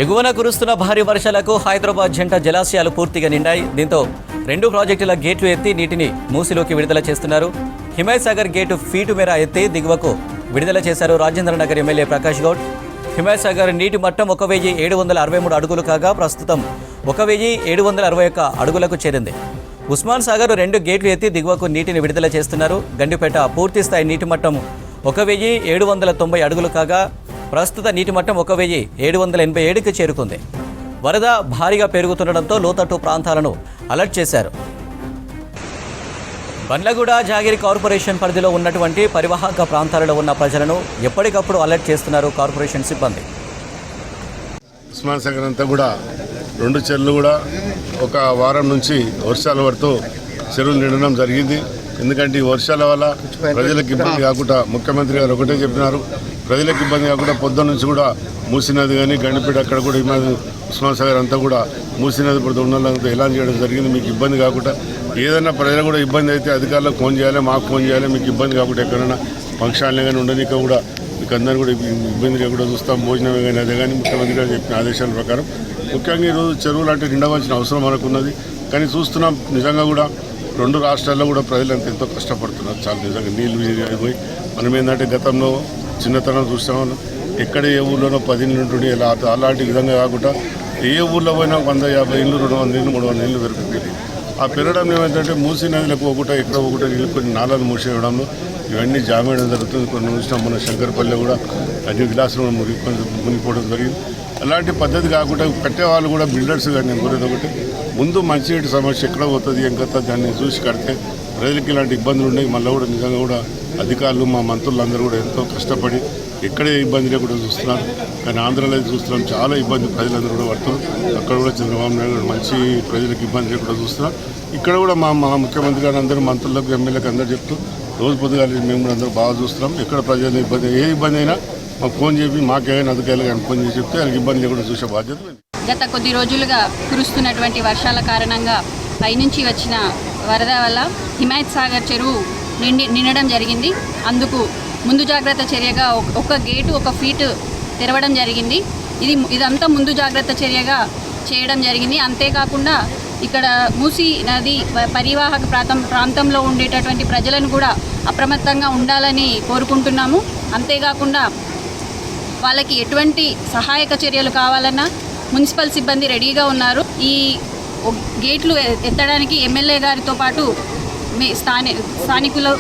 ఎగువన కురుస్తున్న భారీ వర్షాలకు హైదరాబాద్ జంట జలాశయాలు పూర్తిగా నిండాయి. దీంతో 2 ప్రాజెక్టుల గేట్లు ఎత్తి నీటిని మూసిలోకి విడుదల చేస్తున్నారు. హిమాయత్ సాగర్ గేటు ఫీటు మేర ఎత్తి దిగువకు విడుదల చేశారు రాజేంద్రనగర్ ఎమ్మెల్యే ప్రకాష్ గౌడ్. హిమాయత్ సాగర్ నీటి మట్టం 1763 అడుగులు కాగా ప్రస్తుతం 1721 అడుగులకు చేరింది. ఉస్మాన్ సాగర్ 2 గేట్లు ఎత్తి దిగువకు నీటిని విడుదల చేస్తున్నారు. గండిపేట పూర్తి స్థాయి నీటి మట్టం 1790 అడుగులు కాగా ప్రస్తుత నీటి మట్టం 1787కి చేరుకుంది. వరద భారీగా పెరుగుతుండటంతో లోతట్టు ప్రాంతాలను అలర్ట్ చేశారు. బండ్లగూడ జాగిరి కార్పొరేషన్ పరిధిలో ఉన్నటువంటి పరివాహక ప్రాంతాలలో ఉన్న ప్రజలను ఎప్పటికప్పుడు అలర్ట్ చేస్తున్నారు కార్పొరేషన్ సిబ్బంది. ఉస్మాన్ సాగర్ అంతా కూడా 2 చెరువులు కూడా ఒక వారం నుంచి వర్షాల పడుతూ చెరువులు నిండడం జరిగింది. ఎందుకంటే ఈ వర్షాల వల్ల ప్రజలకు ఇబ్బంది కాకుండా ముఖ్యమంత్రి గారు ఒకటే చెప్పినారు, ప్రజలకు ఇబ్బంది కాకుండా పొద్దున్న నుంచి కూడా మూసినది కానీ గండిపేట అక్కడ కూడా ఉస్మాన్ సాగర్ అంతా కూడా మూసినది పడుతూ ఉన్నంతా ఎలా చేయడం జరిగింది. మీకు ఇబ్బంది కాకుండా ఏదైనా ప్రజలు కూడా ఇబ్బంది అయితే అధికారులకు ఫోన్ చేయాలి, మాకు ఫోన్ చేయాలి. మీకు ఇబ్బంది కాకుండా ఎక్కడైనా ఫంక్షన్లే కానీ ఉండనిక కూడా మీకు అందరూ కూడా ఇబ్బంది కాకుండా చూస్తాం. భోజనమే కానీ అదే కానీ ముఖ్యమంత్రి గారు చెప్పిన ఆదేశాల ప్రకారం ముఖ్యంగా ఈరోజు చెరువులు అంటే నిండవలసిన అవసరం మనకున్నది. కానీ చూస్తున్నాం నిజంగా కూడా 2 రాష్ట్రాల్లో కూడా ప్రజలంతా ఎంతో కష్టపడుతున్నారు. చాలా నిజంగా నీళ్ళు అయిపోయి మనం ఏంటంటే గతంలో చిన్నతనం చూస్తామని ఎక్కడ ఏ ఊళ్ళోనో 10 ఇళ్ళు ఉంటుండే అలాంటి విధంగా కాకుండా ఏ ఊళ్ళో పోయినా 150 ఇళ్ళు 200 ఇళ్ళు 300 ఇళ్ళు పెరుగుతుంది. ఆ పెరగడం ఏమైందంటే మూసీ నదిలకు ఒకట ఎక్కడ ఒకట నీళ్ళు కొన్ని నాళాలు మూసేయడంలో ఇవన్నీ జామ్ వేయడం జరుగుతుంది. కొన్ని చూసినాం మన శంకరపల్లి కూడా అన్ని విలాసం మునిగిపోవడం జరిగింది. అలాంటి పద్ధతి కాకుండా కట్టేవాళ్ళు కూడా బిల్డర్స్ కానీ కోరేది ఒకటి ముందు మంచినీటి సమస్య ఎక్కడ పోతుంది ఎంకతా దాన్ని చూసి కడితే ప్రజలకి ఇలాంటి ఇబ్బందులు ఉన్నాయి. మళ్ళీ కూడా నిజంగా కూడా అధికారులు మా మంత్రులందరూ కూడా ఎంతో కష్టపడి ఎక్కడే ఇబ్బంది లేకుండా చూస్తున్నారు. కానీ ఆంధ్రలో చూస్తున్నాం చాలా ఇబ్బంది ప్రజలందరూ కూడా పడుతున్నారు. అక్కడ కూడా చంద్రబాబు నాయుడు మంచి ప్రజలకు ఇబ్బంది లేకుండా చూస్తున్నారు. ఇక్కడ కూడా మా ముఖ్యమంత్రి గారు అందరూ మంత్రులకు ఎమ్మెల్యేలకు అందరూ చెప్తూ రోజు పొద్దుగాలి మేము కూడా అందరూ బాగా చూస్తున్నాం. ఎక్కడ ప్రజలు ఇబ్బంది ఏ ఇబ్బంది అయినా మాకు ఫోన్ చేసి మాకేమైనా అధికారులు కానీ ఫోన్ చేసి చెప్తే వాళ్ళకి ఇబ్బంది లేకుండా చూసే బాధ్యత. గత కొద్ది రోజులుగా కురుస్తున్నటువంటి వర్షాల కారణంగా పైనుంచి వచ్చిన వరద వల్ల హిమాయత్ సాగర్ చెరువు నిండడం జరిగింది. అందుకు ముందు జాగ్రత్త చర్యగా ఒక గేటు 1 ఫీటు తెరవడం జరిగింది. ఇదంతా ముందు జాగ్రత్త చర్యగా చేయడం జరిగింది. అంతేకాకుండా ఇక్కడ మూసీ నది పరివాహక ప్రాంతంలో ఉండేటటువంటి ప్రజలను కూడా అప్రమత్తంగా ఉండాలని కోరుకుంటున్నాము. అంతేకాకుండా వాళ్ళకి ఎటువంటి సహాయక చర్యలు కావాలన్నా మున్సిపల్ సిబ్బంది రెడీగా ఉన్నారు. ఈ గేట్లు ఎత్తడానికి ఎమ్మెల్యే గారితో పాటు స్థానికులు